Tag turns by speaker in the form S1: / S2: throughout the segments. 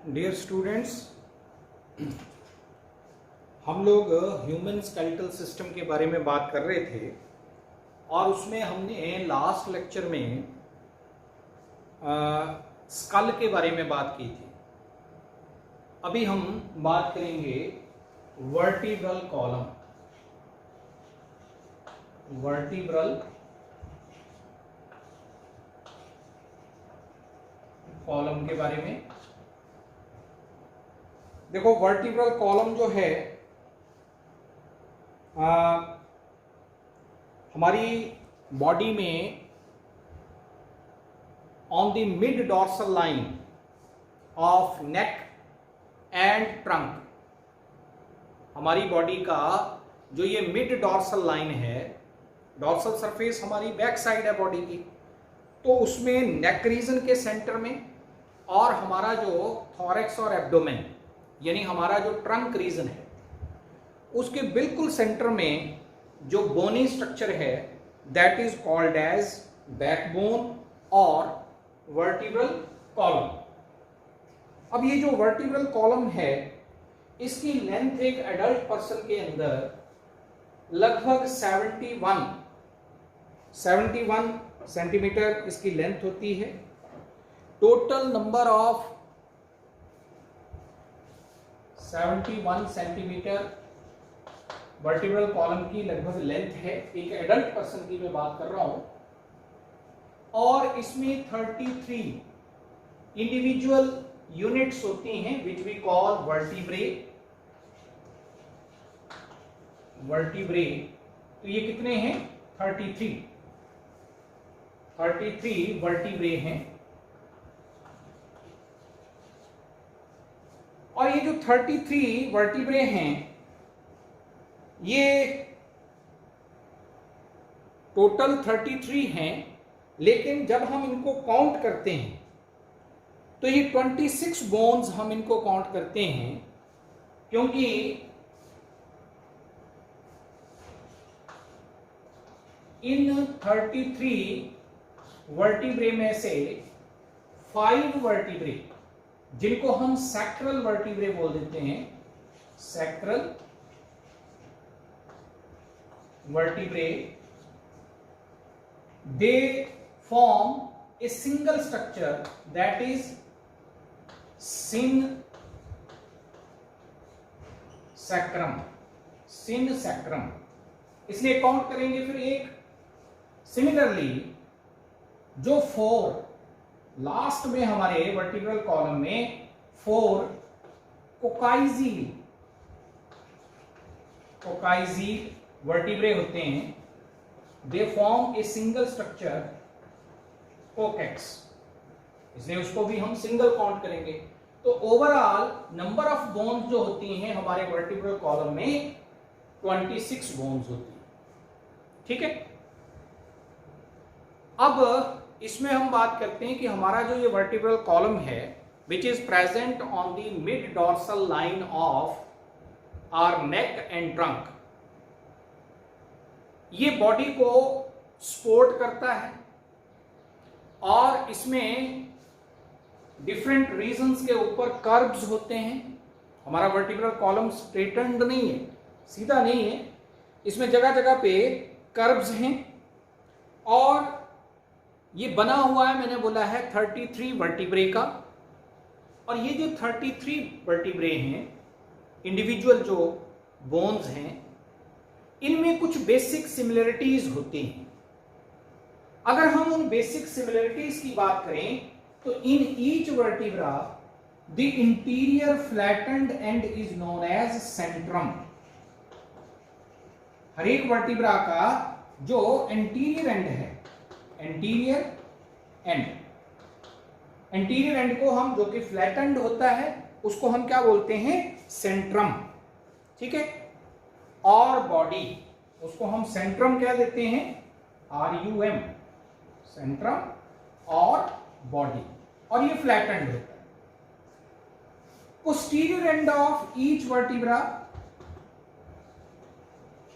S1: Dear students, हम लोग human skeletal system के बारे में बात कर रहे थे और उसमें हमने लास्ट लेक्चर में स्कल के बारे में बात की थी। अभी हम बात करेंगे वर्टिब्रल कॉलम। वर्टिब्रल कॉलम के बारे में देखो, वर्टिब्रल कॉलम जो है हमारी बॉडी में on the mid dorsal line of neck and trunk, हमारी बॉडी का जो ये मिड डॉर्सल लाइन है, डॉर्सल सरफेस हमारी बैक साइड है बॉडी की, तो उसमें नेक रीजन के सेंटर में और हमारा जो थॉरैक्स और एब्डोमेन यानी हमारा जो ट्रंक रीजन है उसके बिल्कुल सेंटर में जो बोनी स्ट्रक्चर है that is called as backbone और वर्टिब्रल कॉलम। अब ये जो वर्टिब्रल कॉलम है इसकी लेंथ एक एडल्ट पर्सन के अंदर लगभग 71 सेंटीमीटर इसकी लेंथ होती है। Total number of 71 centimetre vertebral column की लगभग लेंथ है, एक एडल्ट पर्सन की मैं बात कर रहा हूं। और इसमें 33 इंडिविजुअल यूनिट्स होती हैं विच वी कॉल वर्टिब्रे। तो ये कितने हैं? 33 वर्टिब्रे हैं। और ये जो 33 वर्टिब्रे हैं ये टोटल 33 हैं, लेकिन जब हम इनको काउंट करते हैं तो ये 26 बोन्स हम इनको काउंट करते हैं, क्योंकि इन 33 वर्टिब्रे में से 5 वर्टिब्रे जिनको हम सैक्रल वर्टिब्रे बोल देते हैं, sacral vertebrae, they form a single structure that is synsacrum। इसलिए काउंट करेंगे फिर एक। सिमिलरली जो 4 लास्ट में हमारे वर्टिब्रल कॉलम में 4 कोकाइजील वर्टिब्रे होते हैं, they form a single structure coccyx, इसलिए उसको भी हम सिंगल काउंट करेंगे। तो ओवरऑल नंबर ऑफ बोन्स जो होती हैं हमारे वर्टिब्रल कॉलम में 26 बोन्स होती हैं। ठीक है, अब इसमें हम बात करते हैं कि हमारा जो ये वर्टिब्रल कॉलम है which is present on the mid dorsal line of our neck and trunk, ये बॉडी को सपोर्ट करता है और इसमें डिफरेंट रीजन्स के ऊपर कर्व्स होते हैं। हमारा वर्टिब्रल कॉलम स्ट्रेटन्ड नहीं है, सीधा नहीं है, इसमें जगह जगह पे कर्व्स हैं और ये बना हुआ है, मैंने बोला है 33 वर्टिब्रे का। और ये जो 33 वर्टिब्रे हैं, इंडिविजुअल जो बोन्स हैं, इनमें कुछ बेसिक सिमिलरिटीज होती हैं। अगर हम उन बेसिक सिमिलरिटीज की बात करें तो in each vertebra the interior flattened end is known as centrum. हर एक वर्टिब्रा का जो एंटीरियर एंड है, एंटीरियर एंड को हम, जो कि फ्लैटेंड होता है, उसको हम क्या बोलते हैं? सेंट्रम। ठीक है, और बॉडी उसको हम सेंट्रम कह देते हैं, RUM, सेंट्रम और बॉडी, और ये फ्लैटेंड होता है। Posterior end of each vertebra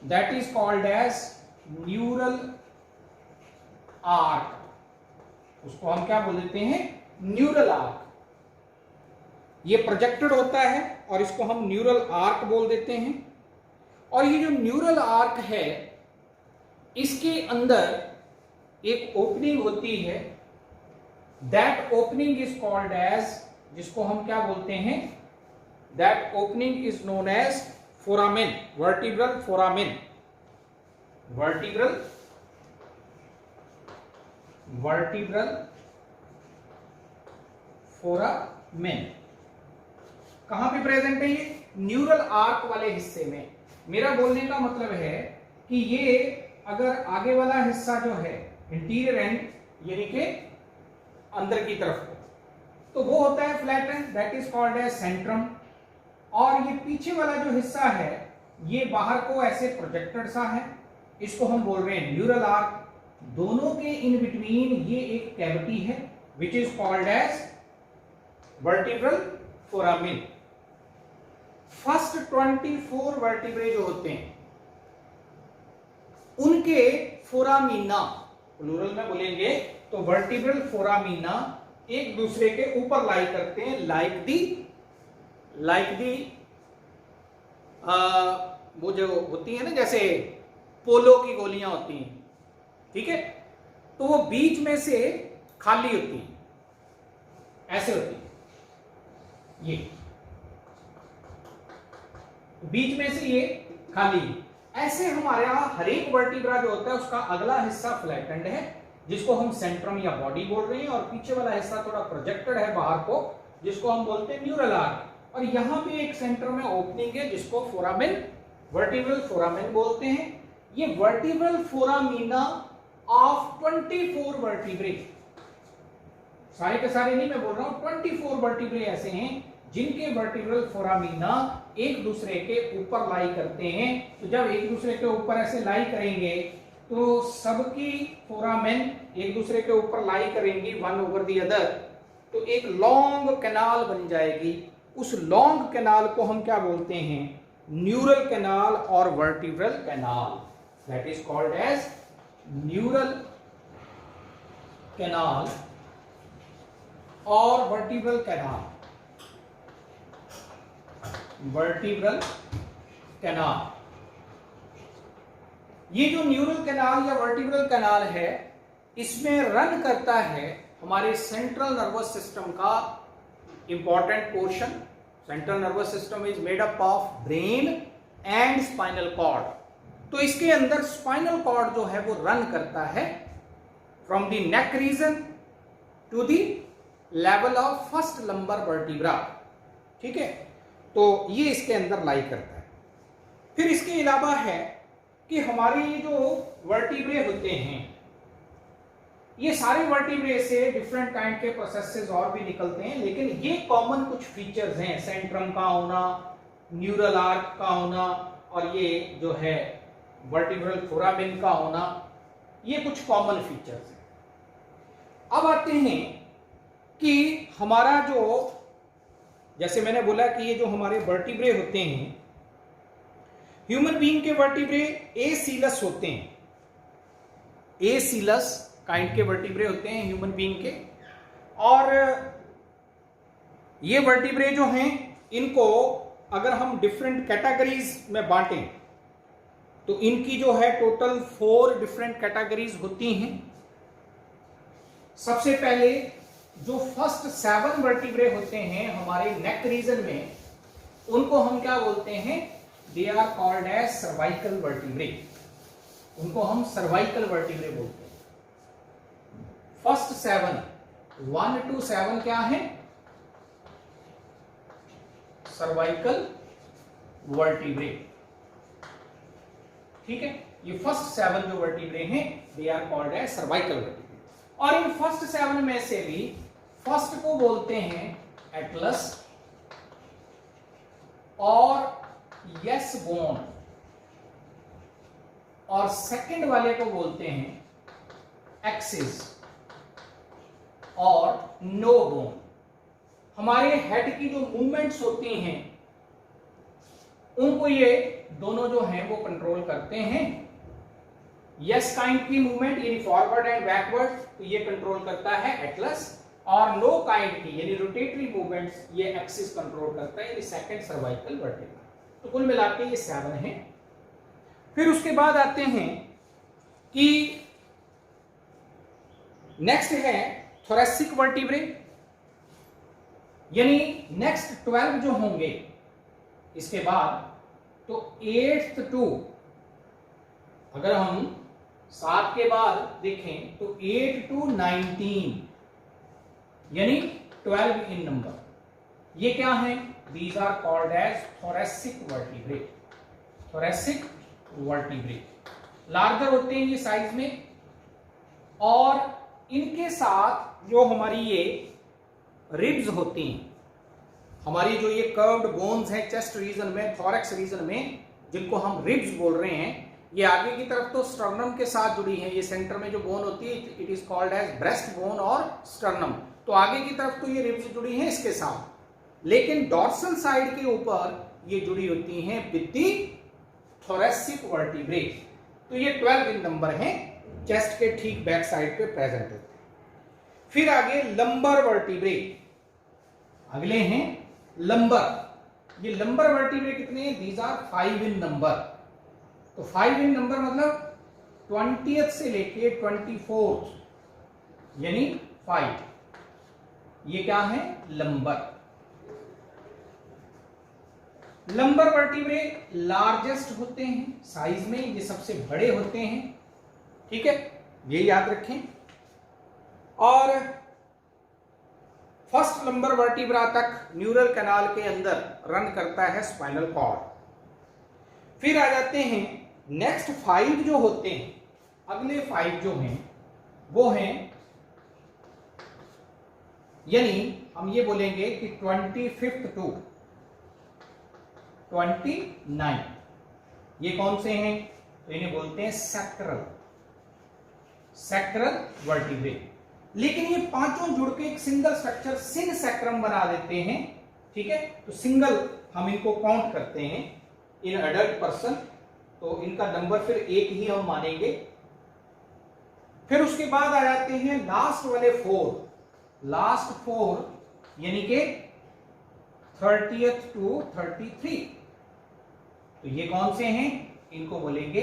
S1: that is called as neural arch, उसको हम क्या बोल देते हैं? Neural arc. ये प्रोजेक्टेड होता है और इसको हम न्यूरल आर्क बोल देते हैं। और ये जो न्यूरल आर्क है इसके अंदर एक ओपनिंग होती है, that opening is called as, जिसको हम क्या बोलते हैं, that opening is known as foramen, vertebral foramen, vertebral foramen. कहां पे प्रेजेंट है ये? न्यूरल आर्क वाले हिस्से में। मेरा बोलने का मतलब है कि ये अगर आगे वाला हिस्सा जो है इंटीरियर एंड यानी कि अंदर की तरफ को, तो वो होता है flat end, that is called as centrum. और ये पीछे वाला जो हिस्सा है ये बाहर को ऐसे प्रोजेक्टेड सा है, इसको हम बोल रहे हैं न्यूरल आर्क। दोनों के इन बिटवीन ये एक कैविटी है which is called as vertebral foramen. First 24 vertebrae जो होते हैं उनके फोरामीना, प्लूरल में बोलेंगे तो वर्टिब्रल फोरामीना एक दूसरे के ऊपर लाई करते हैं, लाइक दी वो जो होती है ना, जैसे पोलो की गोलियां होती हैं, ठीक है, तो वो बीच में से खाली होती है, ऐसे होती है, ये बीच में से ये खाली। ऐसे हमारे यहां हर एक वर्टिब्रा जो होता है उसका अगला हिस्सा फ्लैटेंड है, जिसको हम सेंट्रम या बॉडी बोल रहे हैं, और पीछे वाला हिस्सा थोड़ा प्रोजेक्टेड है बाहर को, जिसको हम बोलते हैं न्यूरल आर्क। और यहां पे एक सेंटर में ओपनिंग है जिसको फोरामेन, वर्टिब्रल फोरामेन बोलते हैं। ये वर्टिब्रल फोरामीना ऑफ 24 वर्टिब्रे, सारे के सारे नहीं मैं बोल रहा हूं, 24 वर्टिब्रे ऐसे हैं जिनके वर्टिब्रल फोरामीना एक दूसरे के ऊपर लाई करते हैं। तो जब एक दूसरे के ऊपर ऐसे लाई करेंगे तो सबकी फोरामेन एक दूसरे के ऊपर लाई करेंगी वन ओवर दी अदर, तो एक लॉन्ग कैनाल बन जाएगी। उस लॉन्ग कैनाल को हम क्या बोलते हैं? न्यूरल कैनाल और vertebral canal, that is called as neural canal और वर्टिब्रल कैनाल, वर्टिब्रल कैनाल। ये जो न्यूरल कैनाल या वर्टिब्रल कैनाल है इसमें रन करता है हमारे सेंट्रल नर्वस सिस्टम का important portion. Central nervous system is made up of brain and spinal cord, तो इसके अंदर स्पाइनल कॉर्ड जो है वो रन करता है from the neck region to the level of first lumbar vertebra, ठीक है, तो ये इसके अंदर लाई करता है। फिर इसके अलावा है कि हमारे ये जो वर्टिब्रे होते हैं ये सारे वर्टिब्रे से डिफरेंट काइंड के प्रोसेसेस और भी निकलते हैं, लेकिन ये कॉमन कुछ फीचर्स हैं, सेंट्रम का होना, न्यूरल आर्क का होना और ये जो है वर्टिब्रल फोरामेन का होना, ये कुछ कॉमन फीचर्स हैं। अब आते हैं कि हमारा जो, जैसे मैंने बोला कि ये जो हमारे वर्टिब्रे होते हैं, ह्यूमन बीइंग के वर्टिब्रे एसीलस होते हैं, एसीलस काइंड के वर्टिब्रे होते हैं ह्यूमन बीइंग के। और ये वर्टिब्रे जो हैं इनको अगर हम डिफरेंट कैटेगरीज में बांटें तो इनकी जो है टोटल 4 डिफरेंट कैटेगरीज होती हैं। सबसे पहले जो फर्स्ट 7 वर्टिब्रे होते हैं हमारे नेक रीजन में, उनको हम क्या बोलते हैं? They are called as cervical vertebrae, उनको हम सर्वाइकल वर्टिब्रे बोलते हैं। फर्स्ट 7 1 to 7 क्या है? सर्वाइकल वर्टिब्रे, ठीक है, ये फर्स्ट 7 जो वर्टिब्रे हैं they are called as cervical vertebrae. और इन फर्स्ट 7 में से भी फर्स्ट को बोलते हैं एटलस और यस बोन, और सेकंड वाले को बोलते हैं एक्सिस और नो बोन। हमारे हेड की जो मूवमेंट्स होती हैं उनको ये दोनों जो हैं वो कंट्रोल करते हैं। यस काइंड की मूवमेंट यानी फॉरवर्ड एंड बैकवर्ड, तो ये कंट्रोल करता है एटलस, और लो काइंड की यानी रोटेटरी मूवमेंट्स ये एक्सिस कंट्रोल करता है, यानी सेकंड सर्वाइकल वर्टिब्रा। तो कुल मिला के ये 7 है। फिर उसके बाद आते हैं कि नेक्स्ट है थोरेसिक वर्टिब्रे, यानी नेक्स्ट 12 जो होंगे इसके बाद, तो 8th टू, अगर हम 7 के बाद देखें तो 8 to 19 यानी 12 इन नंबर, ये क्या है? These are called as thoracic vertebrae. Thoracic vertebrae larger होते हैं ये साइज में, और इनके साथ जो हमारी ये रिब्स होती हैं, हमारी जो ये कर्व्ड बोन्स हैं चेस्ट रीजन में, थोरैक्स रीजन में, जिनको हम रिब्स बोल रहे हैं, ये आगे की तरफ तो स्टर्नम के साथ जुड़ी है। ये सेंटर में जो बोन होती है it is called as breast bone और स्टर्नम, तो आगे की तरफ तो ये रिब्स जुड़ी हैं इसके साथ, लेकिन डॉर्सल साइड के ऊपर ये जुड़ी होती हैं विद द थोरेसिक वर्टिब्रे। तो ये 12 इन नंबर हैं, चेस्ट के ठीक बैक साइड पे प्रेजेंट होते हैं। फिर आगे लंबर वर्टिब्रे, अगले हैं लंबर। ये लंबर वर्टिब्रे कितने हैं? These are 5 in number. तो 5 इन नंबर मतलब 20th से लेके 24th यानी 5, ये क्या है? लंबर। लंबर वर्टिब्रे लार्जेस्ट होते हैं साइज में, ये सबसे बड़े होते हैं, ठीक है, ये याद रखें। और फर्स्ट लंबर वर्टिब्रा तक न्यूरल कैनाल के अंदर रन करता है स्पाइनल कॉर्ड। फिर आ जाते हैं नेक्स्ट 5 जो होते हैं, अगले 5 जो हैं वो हैं, यानी हम ये बोलेंगे कि 25th टू 29, ये कौन से हैं? तो इन्हें बोलते हैं सैक्रल वर्टिब्रे। लेकिन ये पांचों जुड़ के एक सिंगल स्ट्रक्चर सिन सैक्रम बना देते हैं, ठीक है। तो सिंगल हम इनको काउंट करते हैं इन एडल्ट पर्सन, तो इनका नंबर फिर एक ही हम मानेंगे। फिर उसके बाद आ जाते हैं लास्ट वाले 4, लास्ट 4 यानी कि 30th टू 33, तो ये कौन से हैं? इनको बोलेंगे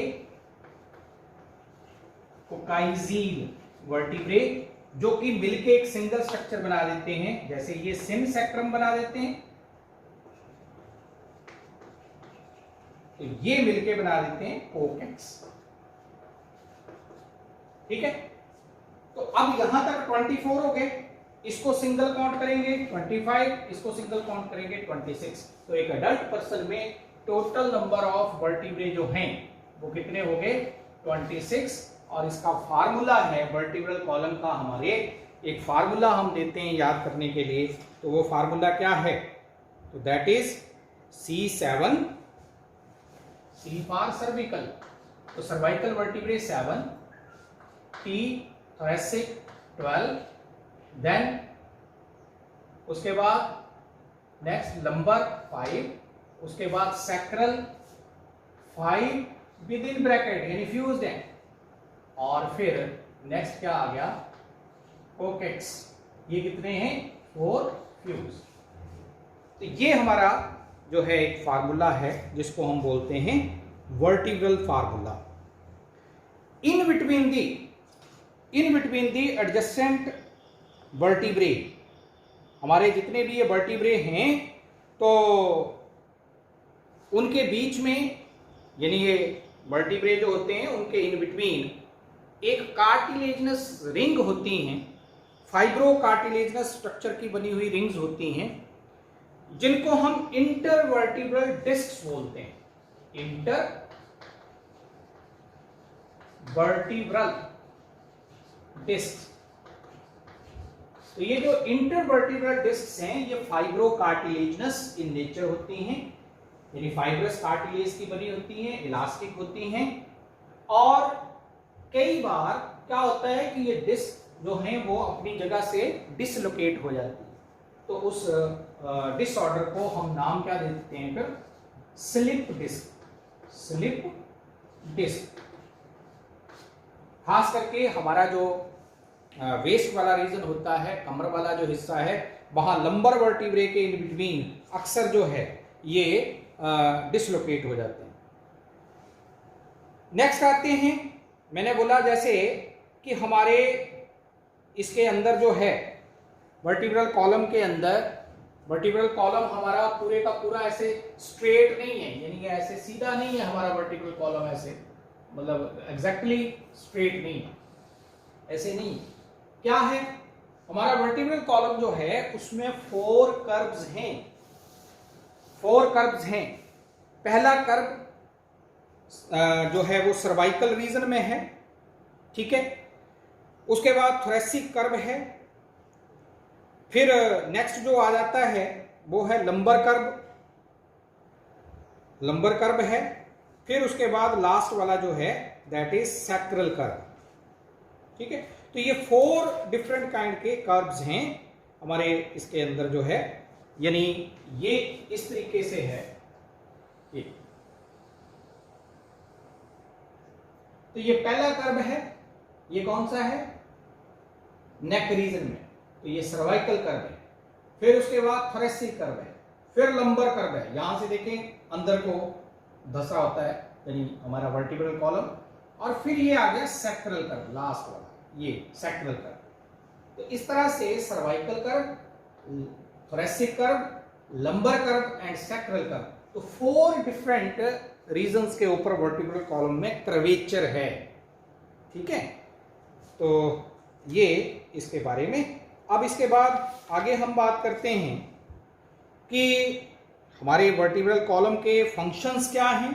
S1: कोकाइजील वर्टिब्रे, जो कि मिलके एक सिंगल स्ट्रक्चर बना देते हैं। जैसे ये सिन सैक्रम बना देते हैं, तो ये मिलके बना देते हैं कोकेक्स, ठीक है। तो अब यहां तक 24 हो गए, इसको सिंगल काउंट करेंगे 25, इसको सिंगल काउंट करेंगे 26। तो एक एडल्ट पर्सन में टोटल नंबर ऑफ वर्टिब्रे जो हैं वो कितने हो गए? 26। और इसका फार्मूला है वर्टिब्रल कॉलम का, हमारे एक फार्मूला हम देते हैं याद करने के लिए, तो वो फार्मूला क्या है? तो that is C7, C for cervical, तो cervical vertebrae 7, T thoracic 12, then उसके बाद नेक्स्ट लंबर 5, उसके बाद सैक्रल 5 विद इन ब्रैकेट यानी फ्यूज्ड है, और फिर नेक्स्ट क्या आ गया? कोकेक्स। ये कितने हैं? 4 फ्यूज। तो ये हमारा जो है एक फार्मूला है जिसको हम बोलते हैं vertebral formula. In between the adjacent vertebrae, हमारे जितने भी ये वर्टिब्रे हैं तो उनके बीच में, यानी ये वर्टिब्रे जो होते हैं उनके इन बिटवीन एक कार्टिलेजनस रिंग होती हैं, फाइब्रो कार्टिलेजनस स्ट्रक्चर की बनी हुई रिंग्स होती हैं, जिनको हम इंटरवर्टिब्रल डिस्क्स बोलते हैं। Intervertebral disc. तो ये जो इंटरवर्टिब्रल डिस्क्स हैं ये फाइब्रो कार्टिलेजनस इन नेचर होती हैं, यानी फाइब्रस कार्टिलेज की बनी होती हैं, इलास्टिक होती हैं, और कई बार क्या होता है कि ये डिस्क जो हैं वो अपनी जगह से डिसलोकेट हो जाती है, तो उस डिसऑर्डर को हम नाम क्या देते हैं फिर? Slip disc. खास करके हमारा जो वेस्ट वाला रीजन होता है, कमर वाला जो हिस्सा है, वहां लंबर वर्टिब्रे के इन बिटवीन अक्सर जो है ये डिसलोकेट हो जाते हैं। नेक्स्ट आते हैं, मैंने बोला जैसे कि हमारे इसके अंदर जो है वर्टिब्रल कॉलम के अंदर, वर्टिब्रल कॉलम हमारा पूरे का पूरा ऐसे स्ट्रेट नहीं है, यानी कि ऐसे सीधा नहीं है हमारा वर्टिब्रल कॉलम, ऐसे मतलब एग्जैक्टली स्ट्रेट नहीं है, ऐसे नहीं। क्या है हमारा वर्टिब्रल कॉलम जो है उसमें 4 कर्व्स हैं, 4 कर्व्स हैं। पहला कर्व जो है वो सर्वाइकल रीजन में है, ठीक है। उसके बाद थोरेसिक कर्व है, फिर नेक्स्ट जो आ जाता है वो है लंबर कर्व, लंबर कर्व है, फिर उसके बाद लास्ट वाला जो है दैट इज सैक्रल कर्व, ठीक है। तो ये 4 डिफरेंट काइंड के कर्व्स हैं हमारे इसके अंदर जो है, यानी ये इस तरीके से है ये। तो ये पहला कर्व है, ये कौन सा है, नेक रीजन में, तो ये सर्वाइकल कर्व है। फिर उसके बाद थोरेसिक कर्व है, फिर लंबर कर्व है, यहां से देखें अंदर को धसा होता है यानी हमारा वर्टिब्रल कॉलम, और फिर ये आ गया सैक्रल कर्व, लास्ट वाला ये सैक्रल कर्व। तो इस तरह से cervical curve, thoracic curve, lumbar curve and sacral curve, तो 4 डिफरेंट रीजन्स के ऊपर वर्टिब्रल कॉलम में कर्वेचर है, ठीक है। तो ये इसके बारे में। अब इसके बाद आगे हम बात करते हैं कि हमारे वर्टिब्रल कॉलम के फंक्शंस क्या हैं।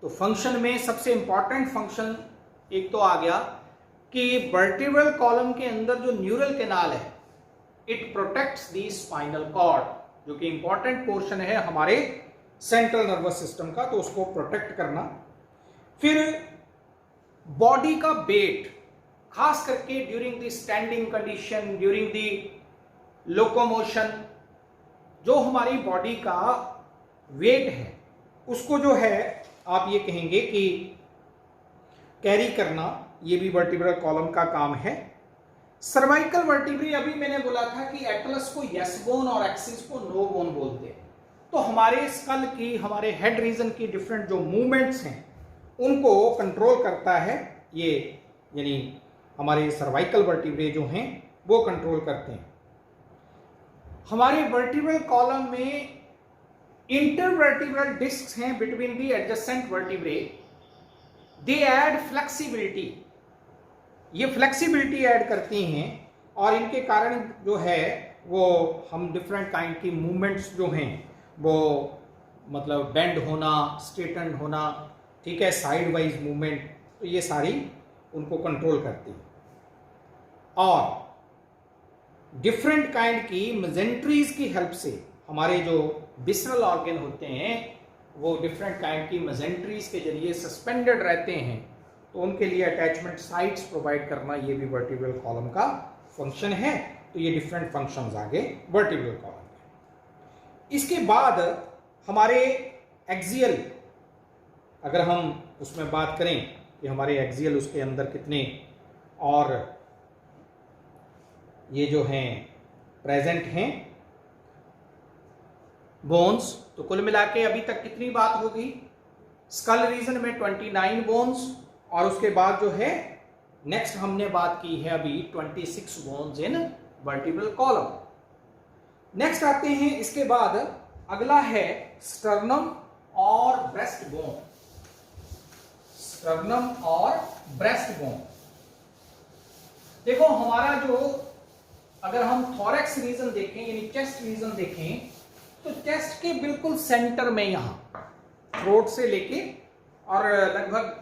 S1: तो फंक्शन में सबसे इंपॉर्टेंट फंक्शन एक तो आ गया कि वर्टिब्रल कॉलम के अंदर जो न्यूरल कैनाल है, it protects the spinal cord, जो कि इंपॉर्टेंट पोर्शन है हमारे सेंट्रल नर्वस सिस्टम का, तो उसको प्रोटेक्ट करना। फिर बॉडी का वेट, खास करके during the standing condition, during the locomotion, जो हमारी बॉडी का वेट है उसको जो है आप ये कहेंगे कि कैरी करना, ये भी वर्टिब्रल कॉलम का काम है। सर्वाइकल वर्टिब्रे, अभी मैंने बोला था कि एटलस को यस बोन और एक्सिस को नो बोन बोलते हैं। तो हमारे स्कल की, हमारे हेड रीजन की डिफरेंट जो मूवमेंट्स हैं उनको कंट्रोल करता है ये, यानी हमारे सर्वाइकल वर्टिब्रे जो हैं वो कंट्रोल करते हैं। हमारे वर्टिब्रल कॉलम में इंटरवर्टिब्रल डिस्क्स हैं between the adjacent vertebrae, they add flexibility, ये फ्लेक्सिबिलिटी ऐड करती हैं, और इनके कारण जो है वो हम डिफरेंट काइंड की मूवमेंट्स जो हैं वो मतलब बेंड होना, स्ट्रेटन होना, ठीक है, साइड वाइज मूवमेंट, तो ये सारी उनको कंट्रोल करती है। और डिफरेंट काइंड की मेजेंट्रीज की हेल्प से हमारे जो विसरल ऑर्गन होते हैं वो डिफरेंट काइंड की मेजेंट्रीज के जरिए सस्पेंडेड रहते हैं, तो उनके लिए अटैचमेंट साइट्स प्रोवाइड करना ये भी वर्टिब्रल कॉलम का फंक्शन है। तो ये डिफरेंट फंक्शंस आगे वर्टिब्रल कॉलम के। इसके बाद हमारे एक्सियल, अगर हम उसमें बात करें कि हमारे एक्सियल उसके अंदर कितने और ये जो हैं प्रेजेंट हैं बोन्स, तो कुल मिला के अभी तक कितनी बात होगी, स्कल रीजन में 29 बोन्स, और उसके बाद जो है नेक्स्ट हमने बात की है अभी 26 bones in vertebral column. Next आते हैं, इसके बाद अगला है स्टर्नम और ब्रेस्ट बोन, स्टर्नम और ब्रेस्ट बोन। देखो हमारा जो, अगर हम थोरैक्स रीजन देखें यानी चेस्ट रीजन देखें, तो चेस्ट के बिल्कुल सेंटर में यहां थ्रोट से लेके और लगभग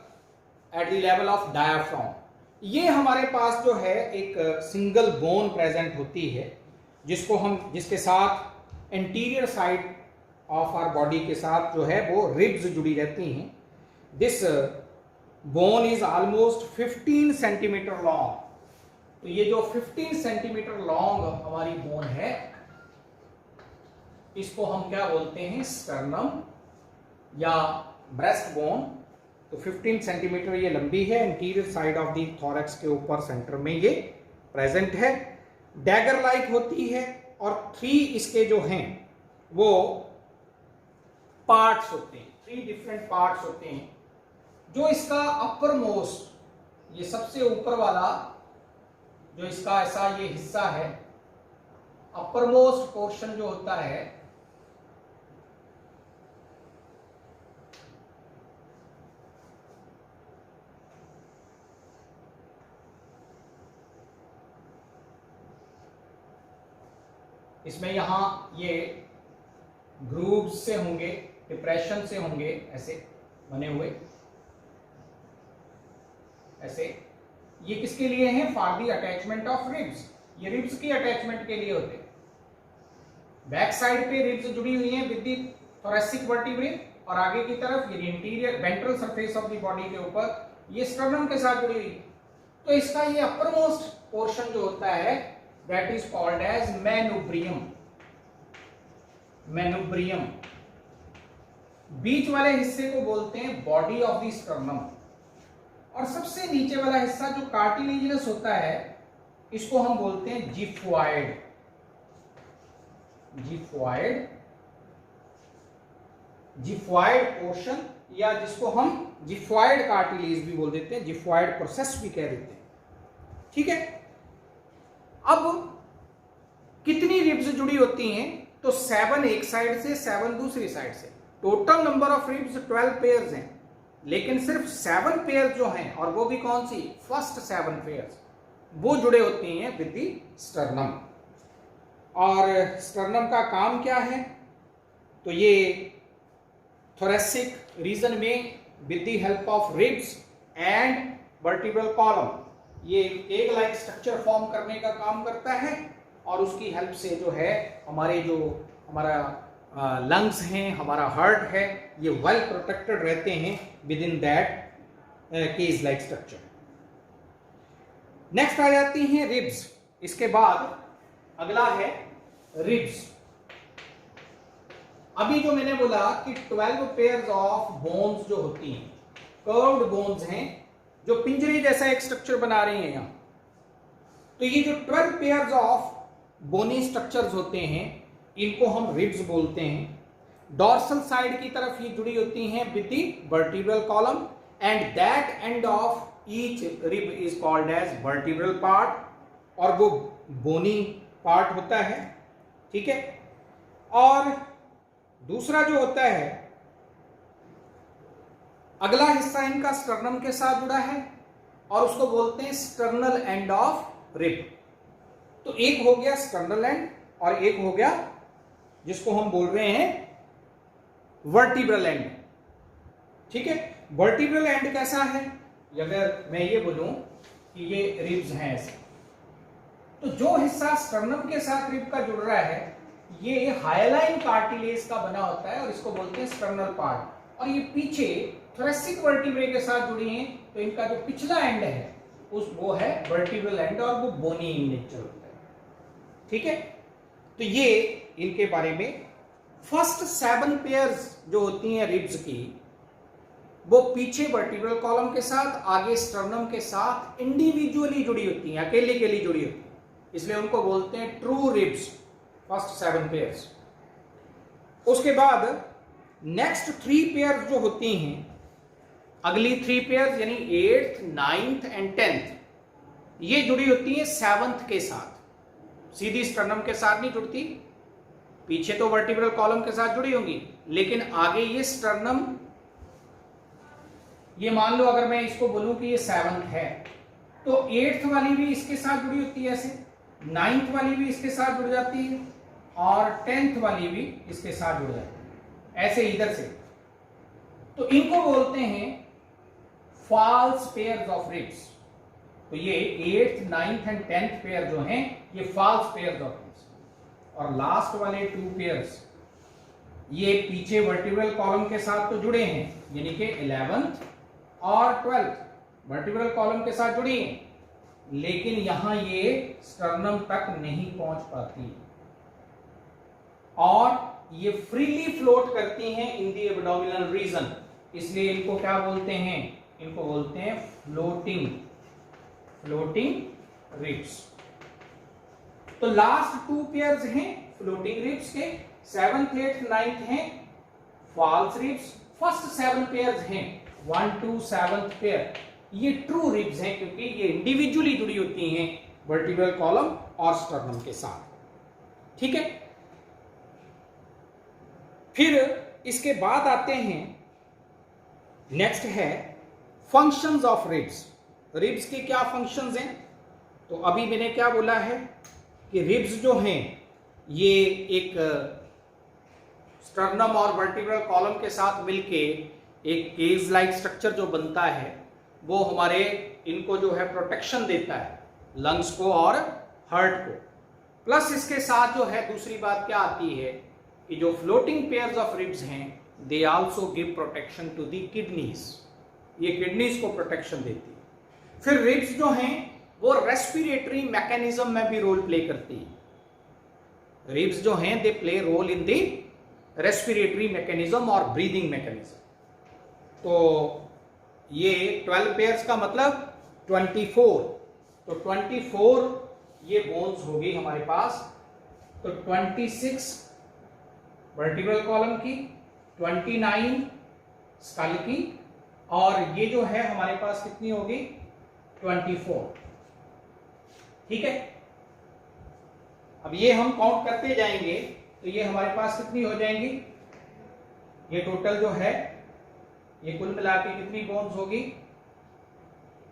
S1: at the level of diaphragm, ये हमारे पास जो है एक सिंगल बोन प्रेजेंट होती है, जिसको हम, जिसके साथ anterior side of our body के साथ जो है वो रिब्स जुड़ी रहती हैं। This bone is almost 15 centimetre long. तो ये जो 15 सेंटीमीटर लॉन्ग हमारी बोन है, इसको हम क्या बोलते हैं, स्टर्नम या ब्रेस्ट बोन। तो 15 सेंटीमीटर ये लंबी है, interior side of the thorax के ऊपर सेंटर में ये प्रेजेंट है, डैगर लाइक होती है, और 3 इसके जो हैं वो पार्ट्स होते हैं, 3 डिफरेंट पार्ट्स होते हैं। जो इसका अपर मोस्ट, ये सबसे ऊपर वाला जो इसका ऐसा ये हिस्सा है, अपर मोस्ट पोर्शन जो होता है, इसमें यहां ये ग्रूव्स से होंगे, डिप्रेशन से होंगे, ऐसे बने हुए, ऐसे। ये किसके लिए हैं? For the attachment of ribs, ये रिब्स की अटैचमेंट के लिए होते हैं। बैक साइड पे रिब्स जुड़ी हुई हैं विद दी थोरेसिक वर्टिब्रे, और आगे की तरफ ये interior ventral surface of the body के ऊपर ये स्टर्नम के साथ जुड़ी हुई। तो इसका ये अपर मोस्ट पोर्शन जो होता है that is called as manubrium. Manubrium. बीच वाले हिस्से को बोलते हैं बॉडी ऑफ द स्टर्नम, और सबसे नीचे वाला हिस्सा जो कार्टिलेजिनस होता है इसको हम बोलते हैं जिफॉइड। जिफॉइड, जिफॉइड पोर्शन, या जिसको हम जिफॉइड कार्टिलेज भी बोल देते हैं, जिफॉइड प्रोसेस भी कह देते हैं। ठीक है। अब कितनी रिब्स जुड़ी होती हैं? तो 7 एक साइड से, 7 दूसरी साइड से। Total number of ribs 12 pairs हैं, लेकिन सिर्फ 7 पेयर जो हैं, और वो भी कौन सी? फर्स्ट 7 पेयर्स, वो जुड़े होते हैं विद दी स्टर्नम। और स्टर्नम का काम क्या है? तो ये थोरेसिक रीजन में with the help of ribs and vertebral column ये एग लाइक स्ट्रक्चर फॉर्म करने का काम करता है, और उसकी हेल्प से जो है हमारा लंग्स हैं, हमारा हार्ट है, ये वेल प्रोटेक्टेड रहते हैं within that cage like structure. Next आ जाती हैं रिब्स। इसके बाद अगला है रिब्स। अभी जो मैंने बोला कि 12 पेयर्स ऑफ बोन्स जो होती हैं, कर्व्ड बोन्स हैं, जो पिंजरे जैसा एक स्ट्रक्चर बना रही हैं यहां, तो ये जो 12 पेयर्स ऑफ बोनी स्ट्रक्चर्स होते हैं इनको हम रिब्स बोलते हैं। डॉर्सल साइड की तरफ ये जुड़ी होती हैं with the vertebral column, and that end of each rib is called as vertebral part, और वो बोनी पार्ट होता है। ठीक है। और दूसरा जो होता है, अगला हिस्सा इनका स्टर्नम के साथ जुड़ा है, और उसको बोलते हैं स्टर्नल एंड ऑफ रिब। तो एक हो गया स्टर्नल एंड, और एक हो गया जिसको हम बोल रहे हैं वर्टिब्रल एंड। ठीक है। वर्टिब्रल एंड कैसा है? अगर मैं ये बोलूं कि ये रिब्स हैं ऐसे, तो जो हिस्सा स्टर्नम के साथ रिब का जुड़ रहा है ये हाइलाइन कार्टिलेज का बना होता है, और इसको बोलते हैं स्टर्नल पार्ट। और ये पीछे थोरेसिक वर्टिब्रे के साथ जुड़ी हैं, तो इनका जो पिछला एंड है वो है वर्टिब्रल एंड, और वो बोनी इन नेचर होता है। ठीक है। तो ये इनके बारे में फर्स्ट 7 पेयर्स जो होती हैं रिब्स की, वो पीछे वर्टिब्रल कॉलम के साथ, आगे स्टर्नम के साथ इंडिविजुअली जुड़ी होती हैं, अकेले के लिए जुड़ी होती हैं, इसलिए उनको बोलते हैं ट्रू रिब्स, फर्स्ट 7 पेयर्स। उसके बाद नेक्स्ट 3 पेयर्स जो होती हैं, अगली 3 पेयर्स यानी 8th, 9th एंड 10th, ये जुड़ी होती हैं 7th के साथ। सीधी स्टर्नम के साथ नहीं जुड़ती, पीछे तो वर्टिब्रल कॉलम के साथ जुड़ी होंगी, लेकिन आगे ये स्टर्नम, ये मान लो अगर मैं इसको बोलूं कि ये 7th है, तो 8th वाली भी इसके साथ जुड़ी होती है ऐसे, 9th वाली भी इसके साथ जुड़ जाती है, और 10th वाली भी इसके साथ जुड़ जाती है, ऐसे इधर से। तो इनको बोलते हैं फॉल्स पेयर्स ऑफ रिब्स। तो ये 8th, 9th and 10th pair जो हैं ये फॉल्स पेयर्स ऑफ रिब्स। और लास्ट वाले 2 पेयर्स ये पीछे वर्टिब्रल कॉलम के साथ तो जुड़े हैं, यानी कि 11th और 12th वर्टिब्रल कॉलम के साथ जुड़ी हैं, लेकिन यहां ये स्टर्नम तक नहीं पहुंच पाती, और ये फ्रीली फ्लोट करती हैं इन दी एब्डोमिनल रीजन, इसलिए इनको क्या बोलते हैं? इनको बोलते हैं फ्लोटिंग रिब्स। तो लास्ट 2 पेयर्स हैं फ्लोटिंग रिब्स के, 7th 8th 9th हैं फॉल्स रिब्स, फर्स्ट 7 पेयर्स हैं 1 to 7th पेयर ये ट्रू रिब्स हैं, क्योंकि ये इंडिविजुअली जुड़ी होती हैं वर्टिब्रल कॉलम और स्टर्नम के साथ। ठीक है, फिर इसके बाद आते हैं, नेक्स्ट है फंक्शंस ऑफ रिब्स। रिब्स के क्या फंक्शंस हैं? तो अभी मैंने क्या बोला है कि रिब्स जो हैं ये एक स्टर्नम और वर्टिब्रल कॉलम के साथ मिलके एक केज लाइक स्ट्रक्चर जो बनता है वो हमारे इनको जो है प्रोटेक्शन देता है, लंग्स को और हार्ट को। प्लस इसके साथ जो है दूसरी बात क्या आती है कि जो फ्लोटिंग पेयर्स ऑफ रिब्स हैं they also give protection to the kidneys, ये किडनीज को प्रोटेक्शन देती है। फिर रिब्स जो हैं वो रेस्पिरेटरी मैकेनिज्म में भी रोल प्ले करती है। रिब्स जो हैं they play role in the respiratory mechanism और ब्रीदिंग मैकेनिज्म। तो ये 12 पेयर्स का मतलब 24, तो 24 ये बोन्स होगी हमारे पास। तो 26 वर्टिब्रल कॉलम की, 29 स्कल की, और ये जो है हमारे पास कितनी होगी 24। ठीक है, अब ये हम काउंट करते जाएंगे तो ये हमारे पास कितनी हो जाएंगी, ये टोटल जो है ये कुल मिला के कितनी बोन्स होगी।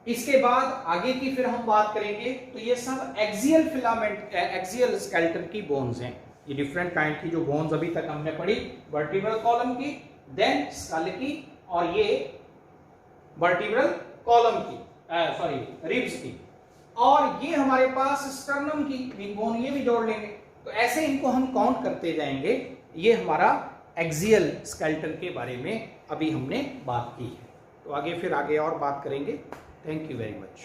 S1: इसके बाद आगे की फिर हम बात करेंगे तो ये सब एक्सियल फिलामेंट, एक्सियल स्केलेटन की बोन्स हैं। ये डिफरेंट काइंड की जो बोन्स अभी तक हमने पढ़ी, वर्टिब्रल कॉलम की, देन स्कल की, और ये वर्टिब्रल कॉलम की, सॉरी रिब्स की, और ये हमारे पास स्टर्नम की विंग बोन, ये भी जोड़ लेंगे। तो ऐसे इनको हम काउंट करते जाएंगे। ये हमारा एक्सियल स्केलेटन के बारे में अभी हमने बात की है। तो आगे फिर आगे और बात करेंगे। Thank you very much.